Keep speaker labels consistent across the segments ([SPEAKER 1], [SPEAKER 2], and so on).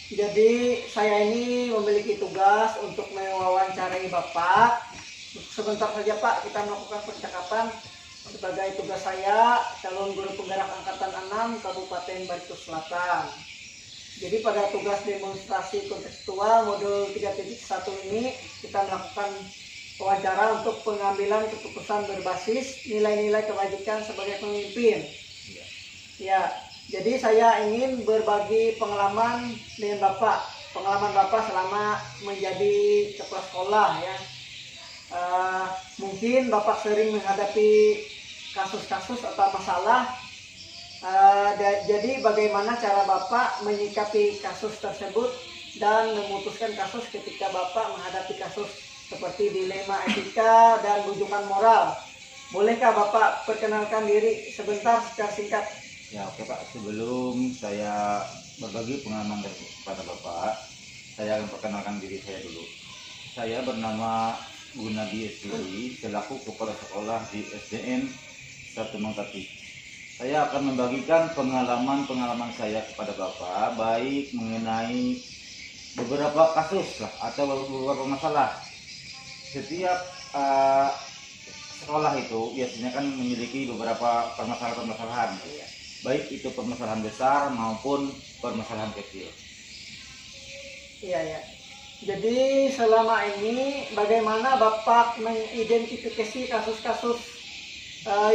[SPEAKER 1] Jadi saya ini memiliki tugas untuk mewawancarai Bapak. Sebentar saja Pak, kita melakukan percakapan sebagai tugas saya, calon guru penggerak angkatan 6 Kabupaten Barito Selatan. Jadi pada tugas demonstrasi kontekstual modul 3.1 ini kita melakukan wawancara untuk pengambilan keputusan berbasis nilai-nilai kebajikan sebagai pemimpin. Ya, jadi saya ingin berbagi pengalaman dengan Bapak, pengalaman Bapak selama menjadi kepala sekolah ya. Mungkin Bapak sering menghadapi kasus-kasus atau masalah. Jadi bagaimana cara Bapak menyikapi kasus tersebut dan memutuskan kasus ketika Bapak menghadapi kasus seperti dilema etika dan rujukan moral. Bolehkah Bapak perkenalkan diri sebentar secara singkat?
[SPEAKER 2] Ya oke Pak, sebelum saya berbagi pengalaman kepada Bapak, saya akan perkenalkan diri saya dulu. Saya bernama Gunadi SPI, selaku kepala sekolah di SDN 1 Mangkati. Saya akan membagikan pengalaman saya kepada Bapak, baik mengenai beberapa kasus atau beberapa masalah. Setiap sekolah itu biasanya kan memiliki beberapa permasalahan, baik itu permasalahan besar maupun permasalahan kecil.
[SPEAKER 1] Iya ya. Jadi selama ini bagaimana Bapak mengidentifikasi kasus-kasus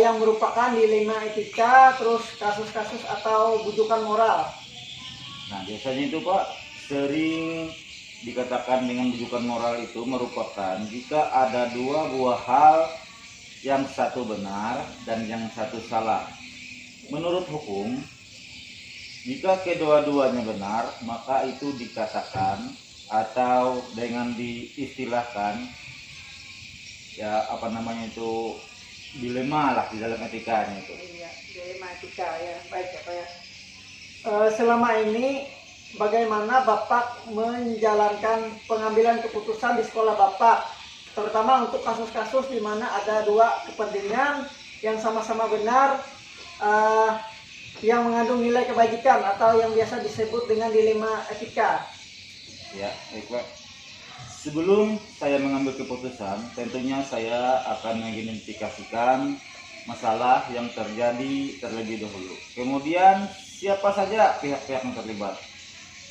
[SPEAKER 1] yang merupakan dilema etika, terus kasus-kasus atau bujukan moral?
[SPEAKER 2] Nah biasanya itu Pak sering dikatakan dengan bujukan moral itu merupakan jika ada dua buah hal, yang satu benar dan yang satu salah. Menurut hukum, jika kedua-duanya benar, maka itu dikatakan atau dengan diistilahkan ya dilema lah di dalam etikanya itu.
[SPEAKER 1] Iya, dilema etika ya, baik ya Pak ya. Selama ini bagaimana Bapak menjalankan pengambilan keputusan di sekolah Bapak, terutama untuk kasus-kasus di mana ada dua kepentingan yang sama-sama benar, yang mengandung nilai kebajikan atau yang biasa disebut dengan dilema etika.
[SPEAKER 2] Ya, baik Pak. Sebelum saya mengambil keputusan, tentunya saya akan mengidentifikasikan masalah yang terjadi terlebih dahulu. Kemudian siapa saja pihak-pihak yang terlibat.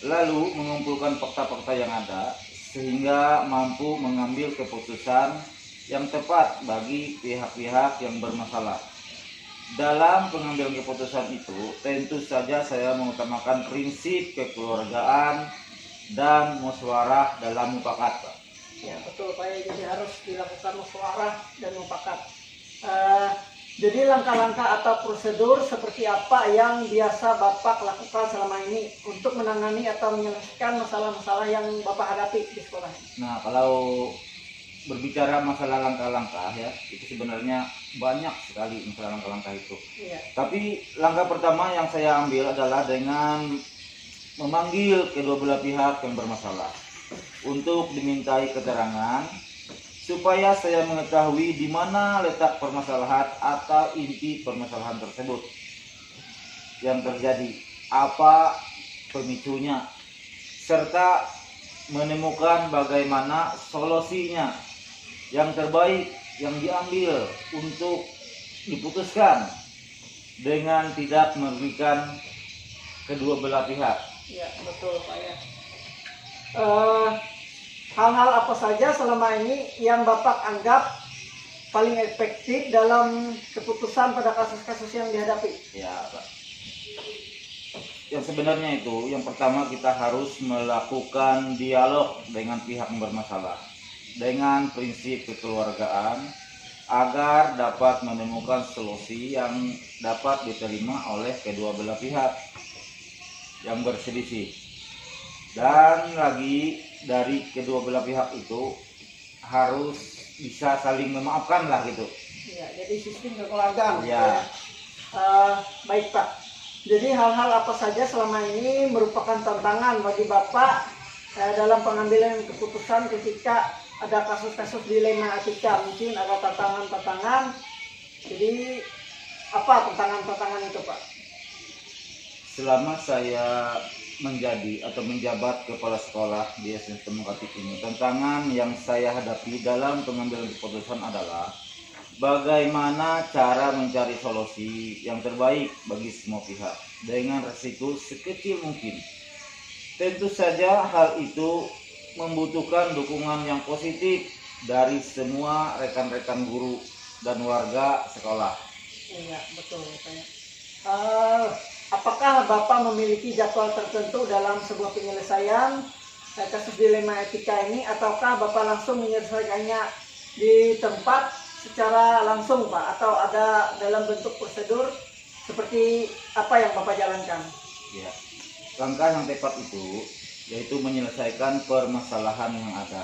[SPEAKER 2] Lalu mengumpulkan fakta-fakta yang ada sehingga mampu mengambil keputusan yang tepat bagi pihak-pihak yang bermasalah. Dalam pengambilan keputusan itu tentu saja saya mengutamakan prinsip kekeluargaan dan musyawarah dalam mufakat.
[SPEAKER 1] Ya betul Pak ya, jadi harus dilakukan musyawarah dan mufakat. Jadi langkah-langkah atau prosedur seperti apa yang biasa Bapak lakukan selama ini untuk menangani atau menyelesaikan masalah-masalah yang Bapak hadapi di sekolah?
[SPEAKER 2] Nah, kalau berbicara masalah langkah-langkah ya, itu sebenarnya banyak sekali masalah langkah-langkah itu.
[SPEAKER 1] Iya.
[SPEAKER 2] Tapi langkah pertama yang saya ambil adalah dengan memanggil kedua belah pihak yang bermasalah untuk dimintai keterangan, supaya saya mengetahui di mana letak permasalahan atau inti permasalahan tersebut yang terjadi, apa pemicunya, serta menemukan bagaimana solusinya yang terbaik yang diambil untuk diputuskan dengan tidak merugikan kedua belah pihak.
[SPEAKER 1] Ya betul Pak ya. Hal-hal apa saja selama ini yang Bapak anggap paling efektif dalam keputusan pada kasus-kasus yang dihadapi?
[SPEAKER 2] Ya Pak, yang sebenarnya itu yang pertama kita harus melakukan dialog dengan pihak yang bermasalah dengan prinsip kekeluargaan agar dapat menemukan solusi yang dapat diterima oleh kedua belah pihak yang berselisih. Dan lagi dari kedua belah pihak itu harus bisa saling memaafkan lah gitu.
[SPEAKER 1] Ya, jadi sistem kekeluargaan.
[SPEAKER 2] Ya.
[SPEAKER 1] Baik Pak. Jadi hal-hal apa saja selama ini merupakan tantangan bagi Bapak dalam pengambilan keputusan ketika ada kasus-kasus dilema etika? Mungkin ada tantangan-tantangan. Jadi apa tantangan-tantangan itu Pak?
[SPEAKER 2] Selama saya menjadi atau menjabat kepala sekolah di SMK Mungkatip ini, tantangan yang saya hadapi dalam pengambilan keputusan adalah bagaimana cara mencari solusi yang terbaik bagi semua pihak dengan resiko sekecil mungkin. Tentu saja hal itu membutuhkan dukungan yang positif dari semua rekan-rekan guru dan warga sekolah.
[SPEAKER 1] Iya, betul. Apakah Bapak memiliki jadwal tertentu dalam sebuah penyelesaian kasus dilema etika ini, ataukah Bapak langsung menyelesaikannya di tempat secara langsung, Pak? Atau ada dalam bentuk prosedur seperti apa yang Bapak jalankan?
[SPEAKER 2] Ya, langkah yang tepat itu yaitu menyelesaikan permasalahan yang ada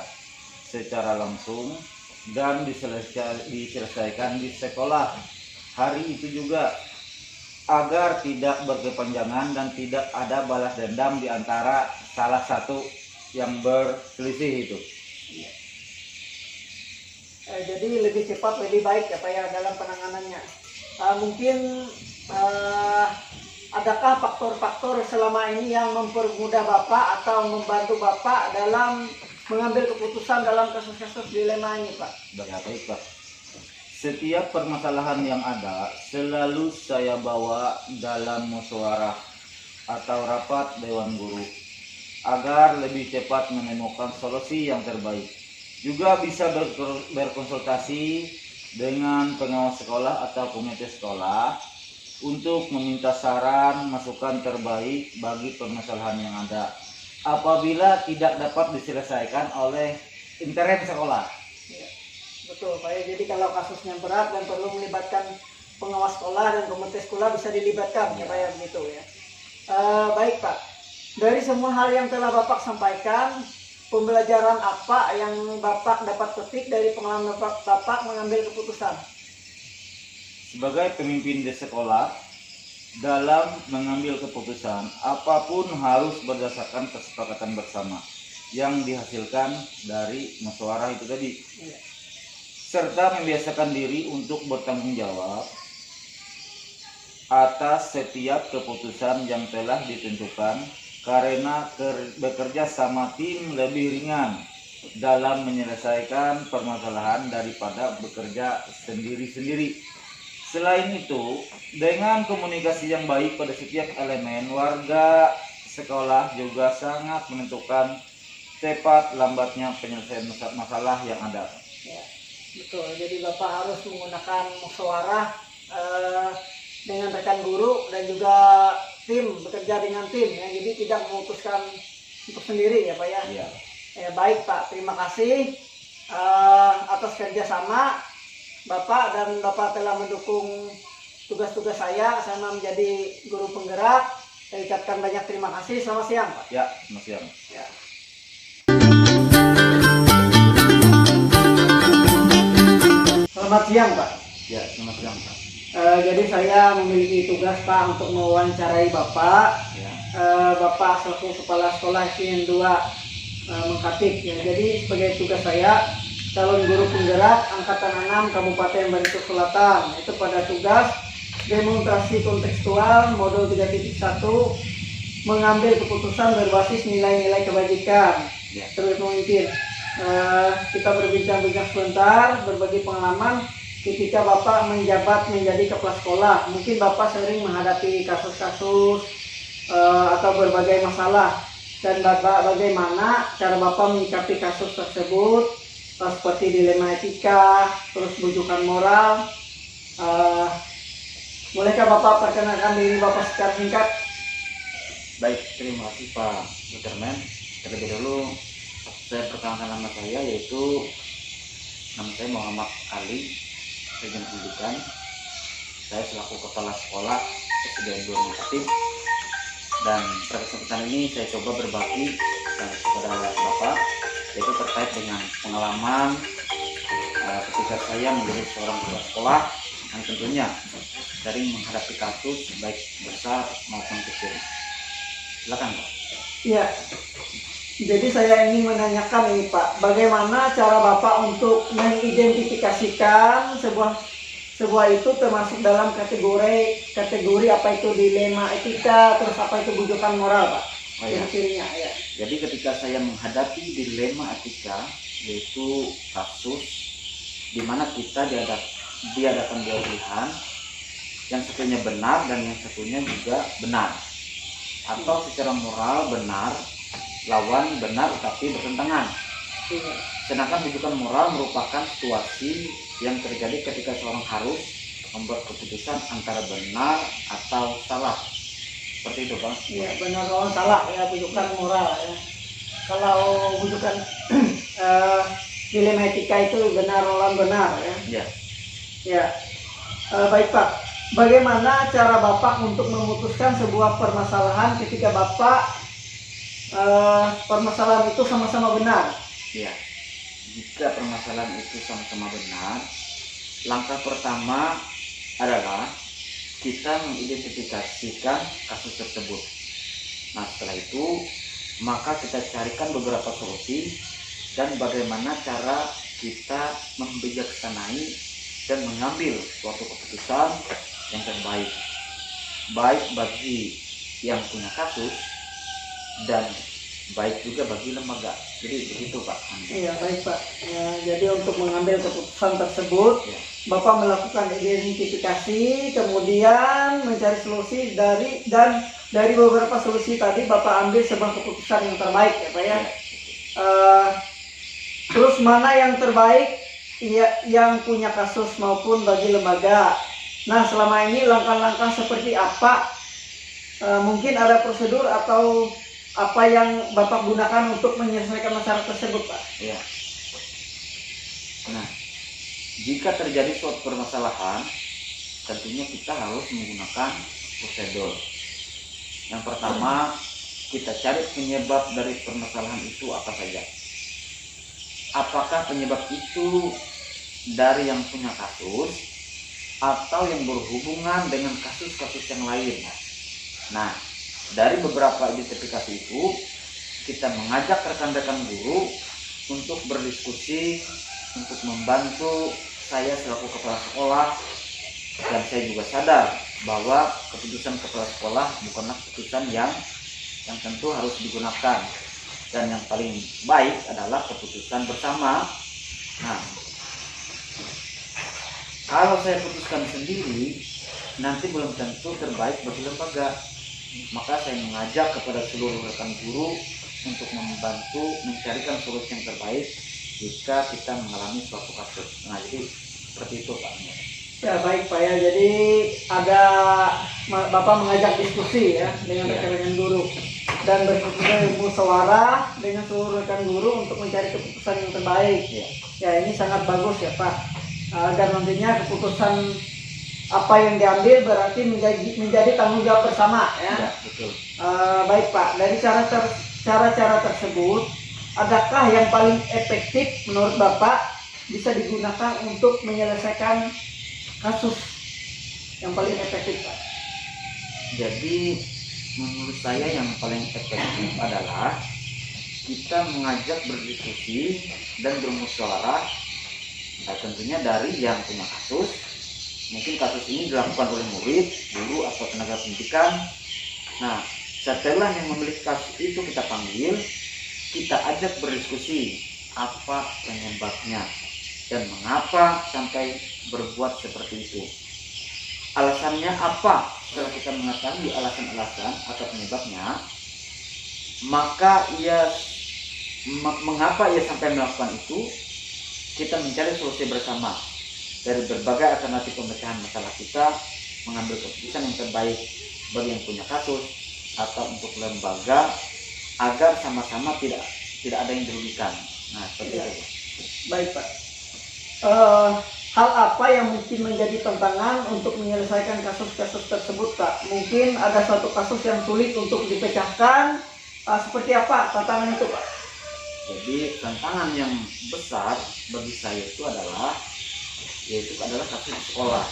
[SPEAKER 2] secara langsung dan diselesaikan di sekolah hari itu juga, agar tidak berkepanjangan dan tidak ada balas dendam di antara salah satu yang berselisih itu.
[SPEAKER 1] Jadi lebih cepat lebih baik ya Pak ya dalam penanganannya. Mungkin adakah faktor-faktor selama ini yang mempermudah Bapak atau membantu Bapak dalam mengambil keputusan dalam kasus-kasus dilema ini, Pak?
[SPEAKER 2] Ya, baik, Pak. Setiap permasalahan yang ada selalu saya bawa dalam musyawarah atau rapat dewan guru agar lebih cepat menemukan solusi yang terbaik. Juga bisa berkonsultasi dengan pengawas sekolah atau komite sekolah untuk meminta saran masukan terbaik bagi permasalahan yang ada apabila tidak dapat diselesaikan oleh intern sekolah.
[SPEAKER 1] Betul Pak ya, jadi kalau kasusnya berat dan perlu melibatkan pengawas sekolah dan komite sekolah bisa dilibatkan ya Pak ya, begitu ya. Baik Pak, dari semua hal yang telah Bapak sampaikan, pembelajaran apa yang Bapak dapat petik dari pengalaman Bapak mengambil keputusan?
[SPEAKER 2] Sebagai pemimpin di sekolah, dalam mengambil keputusan apapun harus berdasarkan kesepakatan bersama yang dihasilkan dari musyawarah itu tadi. Iya. Serta membiasakan diri untuk bertanggung jawab atas setiap keputusan yang telah ditentukan, karena bekerja sama tim lebih ringan dalam menyelesaikan permasalahan daripada bekerja sendiri-sendiri. Selain itu, dengan komunikasi yang baik pada setiap elemen, warga sekolah juga sangat menentukan cepat lambatnya penyelesaian masalah yang ada.
[SPEAKER 1] Ya. Betul, jadi Bapak harus menggunakan musyawarah dengan rekan guru dan juga tim, bekerja dengan tim ya, jadi tidak memutuskan untuk sendiri ya Pak ya.
[SPEAKER 2] Iya.
[SPEAKER 1] Ya baik Pak, terima kasih atas kerjasama Bapak, dan Bapak telah mendukung tugas-tugas saya menjadi guru penggerak. Saya ucapkan banyak terima kasih. Selamat siang Pak.
[SPEAKER 2] Ya, selamat siang.
[SPEAKER 1] Ya. Selamat siang Pak.
[SPEAKER 2] Ya, selamat siang Pak.
[SPEAKER 1] Jadi saya memiliki tugas Pak untuk mewawancarai Bapak.
[SPEAKER 2] Ya.
[SPEAKER 1] Bapak selaku kepala sekolah SDN 2 Mungkatip ya. Jadi sebagai tugas saya, calon guru penggerak angkatan 6 Kabupaten Bantul Selatan, itu pada tugas demonstrasi kontekstual modul 3.1 mengambil keputusan berbasis nilai-nilai kebajikan.
[SPEAKER 2] Ya.
[SPEAKER 1] Terus memimpin. Kita berbincang-bincang sebentar, berbagi pengalaman ketika Bapak menjabat menjadi kepala sekolah. Mungkin Bapak sering menghadapi kasus-kasus atau berbagai masalah, dan Bapak bagaimana cara Bapak menyikapi kasus tersebut, seperti dilema etika, terus bujukan moral. Bolehkah Bapak perkenalkan diri Bapak secara singkat?
[SPEAKER 2] Baik, terima kasih Pak Buterman. Terlebih dahulu saya perkenalkan nama saya, yaitu nama saya Muhammad Ali, Sarjana Pendidikan. Saya selaku kepala sekolah SDN 2 Mungkatip, dan pada kesempatan ini saya coba berbagi kepada Bapak, yaitu terkait dengan pengalaman ketika saya menjadi seorang kepala sekolah yang tentunya sering menghadapi kasus baik besar maupun kecil. Silakan Pak.
[SPEAKER 1] Iya. Jadi saya ingin menanyakan ini Pak, bagaimana cara Bapak untuk mengidentifikasikan sebuah itu termasuk dalam kategori apa itu dilema etika, terus apa itu bujukan moral Pak?
[SPEAKER 2] Oh ya.
[SPEAKER 1] ciri-cirinya ya.
[SPEAKER 2] Jadi ketika saya menghadapi dilema etika, yaitu kasus di mana kita dihadapkan dua pilihan, yang satunya benar dan yang satunya juga benar, atau secara moral benar lawan benar tapi bertentangan.
[SPEAKER 1] Iya.
[SPEAKER 2] Sedangkan rujukan moral merupakan situasi yang terjadi ketika seorang harus membuat keputusan antara benar atau salah. Seperti itu, Bang.
[SPEAKER 1] Iya, benar lawan salah ya, rujukan moral ya. Kalau rujukan dilema etika itu benar lawan benar ya.
[SPEAKER 2] Ya.
[SPEAKER 1] Ya. Baik Pak, bagaimana cara Bapak untuk memutuskan sebuah permasalahan ketika Bapak permasalahan itu sama-sama benar?
[SPEAKER 2] Ya. Jika permasalahan itu sama-sama benar, langkah pertama adalah kita mengidentifikasikan kasus tersebut. Nah, setelah itu maka kita carikan beberapa solusi dan bagaimana cara kita membijaksanai dan mengambil suatu keputusan yang terbaik, baik bagi yang punya kasus dan baik juga bagi lembaga. Jadi begitu, Pak.
[SPEAKER 1] Iya, baik Pak. Ya, jadi untuk mengambil keputusan tersebut,
[SPEAKER 2] Ya.
[SPEAKER 1] Bapak melakukan identifikasi, kemudian mencari solusi dari beberapa solusi tadi Bapak ambil sebuah keputusan yang terbaik ya Pak ya. Terus mana yang terbaik ya, yang punya kasus maupun bagi lembaga. Nah, selama ini langkah-langkah seperti apa? Mungkin ada prosedur atau apa yang Bapak gunakan untuk menyelesaikan masalah tersebut, Pak?
[SPEAKER 2] Ya. Nah, jika terjadi suatu permasalahan, tentunya kita harus menggunakan prosedur. Yang pertama, kita cari penyebab dari permasalahan itu apa saja. Apakah penyebab itu dari yang punya kasus atau yang berhubungan dengan kasus-kasus yang lain. Nah, dari beberapa identifikasi itu, kita mengajak rekan-rekan guru untuk berdiskusi, untuk membantu saya selaku kepala sekolah, dan saya juga sadar bahwa keputusan kepala sekolah bukanlah keputusan yang tentu harus digunakan, dan yang paling baik adalah keputusan bersama. Nah, kalau saya putuskan sendiri, nanti belum tentu terbaik bagi lembaga. Maka saya mengajak kepada seluruh rekan guru untuk membantu mencarikan solusi yang terbaik jika kita mengalami suatu kasus. Nah, jadi seperti itu, Pak.
[SPEAKER 1] Ya, baik Pak ya. Jadi ada Bapak mengajak diskusi ya dengan rekan-rekan guru dan bermusyawarah dengan seluruh rekan guru untuk mencari keputusan yang terbaik. Ya, ini sangat bagus ya Pak. Agar nantinya keputusan apa yang diambil berarti menjadi tanggung jawab bersama ya.
[SPEAKER 2] Ya, betul.
[SPEAKER 1] Baik Pak, dari cara-cara tersebut, adakah yang paling efektif menurut Bapak bisa digunakan untuk menyelesaikan kasus yang paling efektif, Pak?
[SPEAKER 2] Jadi menurut saya yang paling efektif adalah kita mengajak berdiskusi dan bermusyawarah, tentunya dari yang punya kasus. Mungkin kasus ini dilakukan oleh murid, guru, atau tenaga pendidikan. Nah, setelah yang memiliki kasus itu kita panggil, kita ajak berdiskusi apa penyebabnya dan mengapa sampai berbuat seperti itu. Alasannya apa? Setelah kita mengetahui alasan-alasan atau penyebabnya, maka mengapa ia sampai melakukan itu, kita mencari solusi bersama. Dari berbagai alternatif pemecahan masalah kita, mengambil keputusan yang terbaik bagi yang punya kasus atau untuk lembaga agar sama-sama tidak ada yang dirugikan. Nah, seperti itu.
[SPEAKER 1] Baik Pak. Hal apa yang mungkin menjadi tantangan untuk menyelesaikan kasus-kasus tersebut, Pak? Mungkin ada suatu kasus yang sulit untuk dipecahkan. Seperti apa tantangan itu, Pak?
[SPEAKER 2] Jadi tantangan yang besar bagi saya itu adalah kasus di sekolah,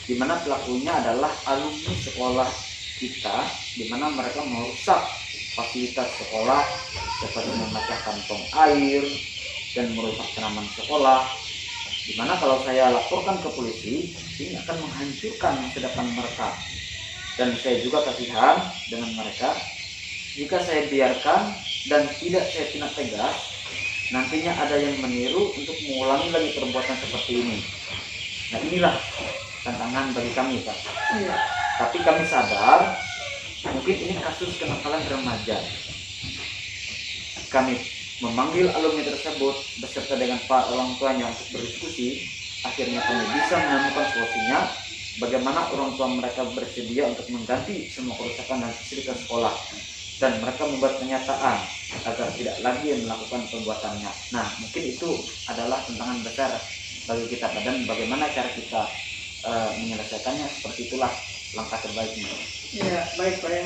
[SPEAKER 2] di mana pelakunya adalah alumni sekolah kita, di mana mereka merusak fasilitas sekolah seperti memecahkan tong air dan merusak tanaman sekolah, di mana kalau saya laporkan ke polisi ini akan menghancurkan masa depan mereka, dan saya juga kasihan dengan mereka jika saya biarkan dan tidak saya tindak tegas, nantinya ada yang meniru untuk mengulangi lagi perbuatan seperti ini. Nah, inilah tantangan bagi kami, Pak.
[SPEAKER 1] Iya.
[SPEAKER 2] Tapi kami sadar mungkin ini kasus kenakalan remaja. Kami memanggil alumni tersebut beserta dengan para orang tuanya untuk berdiskusi. Akhirnya kami bisa menemukan solusinya, bagaimana orang tua mereka bersedia untuk mengganti semua kerusakan dan fasilitas sekolah, dan mereka membuat pernyataan agar tidak lagi melakukan perbuatannya. Nah, mungkin itu adalah tantangan besar bagi kita, dan bagaimana cara kita menyelesaikannya, seperti itulah langkah terbaiknya.
[SPEAKER 1] Ya, baik Pak ya.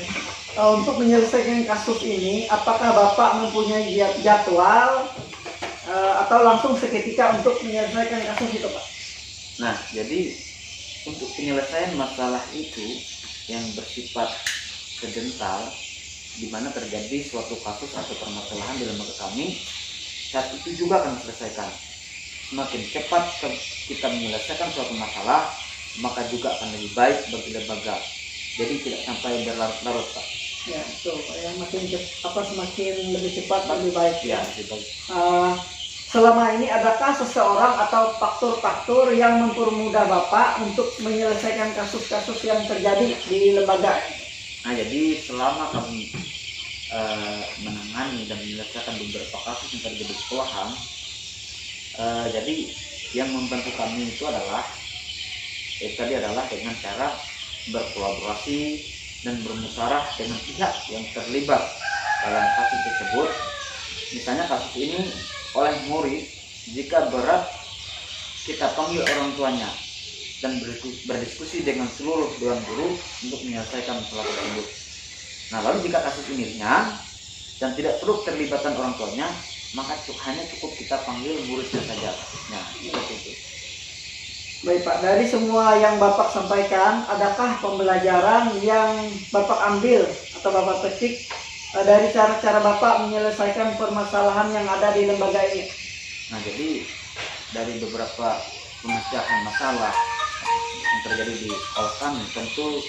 [SPEAKER 1] Untuk menyelesaikan kasus ini, apakah Bapak mempunyai jadwal atau langsung seketika untuk menyelesaikan kasus itu, Pak?
[SPEAKER 2] Nah, jadi untuk penyelesaian masalah itu yang bersifat sedental, di mana terjadi suatu kasus atau permasalahan di lembaga kami, saat itu juga akan selesaikan. Semakin cepat kita menyelesaikan suatu masalah, maka juga akan lebih baik bagi lembaga. Jadi tidak sampai berlarut-larut, Pak.
[SPEAKER 1] Ya, betul Pak ya. Semakin lebih cepat lebih baik
[SPEAKER 2] Ya,
[SPEAKER 1] ya.
[SPEAKER 2] lebih baik.
[SPEAKER 1] Selama ini adakah seseorang atau faktor-faktor yang mempermudah Bapak untuk menyelesaikan kasus-kasus yang terjadi di lembaga?
[SPEAKER 2] Nah, jadi selama kami menangani dan menyelesaikan beberapa kasus yang terjadi di sekolahan, jadi yang membantu kami itu adalah dengan cara berkolaborasi dan bermusyawarah dengan pihak yang terlibat dalam kasus tersebut. Misalnya kasus ini oleh murid, jika berat kita panggil orang tuanya dan berdiskusi dengan seluruh dewan guru untuk menyelesaikan masalah tersebut. Nah, lalu jika kasus ini ringan dan tidak perlu terlibatan orang tuanya, maka hanya cukup kita panggil muridnya saja. Nah, seperti itu.
[SPEAKER 1] Baik Pak, dari semua yang Bapak sampaikan, adakah pembelajaran yang Bapak ambil atau Bapak petik dari cara-cara Bapak menyelesaikan permasalahan yang ada di lembaga ini?
[SPEAKER 2] Nah, jadi dari beberapa pemecahan masalah yang terjadi di sekolah kami, tentu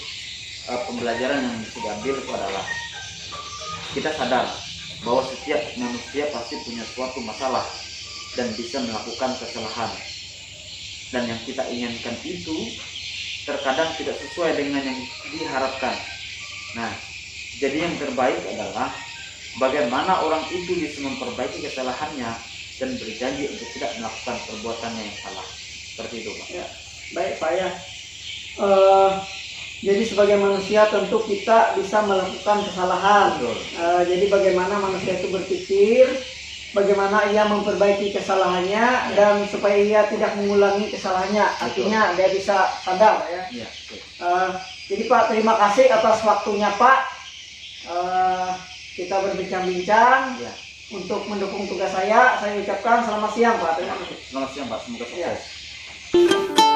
[SPEAKER 2] pembelajaran yang bisa diambil itu adalah kita sadar bahwa setiap manusia pasti punya suatu masalah dan bisa melakukan kesalahan. Dan yang kita inginkan itu terkadang tidak sesuai dengan yang diharapkan. Nah, jadi yang terbaik adalah bagaimana orang itu bisa memperbaiki kesalahannya dan berjanji untuk tidak melakukan perbuatannya yang salah. Seperti itu, Pak.
[SPEAKER 1] Ya, baik Pak ya. Jadi sebagai manusia tentu kita bisa melakukan kesalahan.
[SPEAKER 2] Betul.
[SPEAKER 1] Jadi bagaimana manusia itu berpikir, bagaimana ia memperbaiki kesalahannya dan supaya ia tidak mengulangi kesalahannya. Artinya dia bisa sadar ya.
[SPEAKER 2] Iya, betul.
[SPEAKER 1] Jadi Pak, terima kasih atas waktunya Pak. Kita berbincang-bincang
[SPEAKER 2] Ya.
[SPEAKER 1] untuk mendukung tugas saya. Saya ucapkan selamat siang Pak. Terima kasih.
[SPEAKER 2] Selamat siang, Pak. Semoga
[SPEAKER 1] Ya.
[SPEAKER 2] sukses.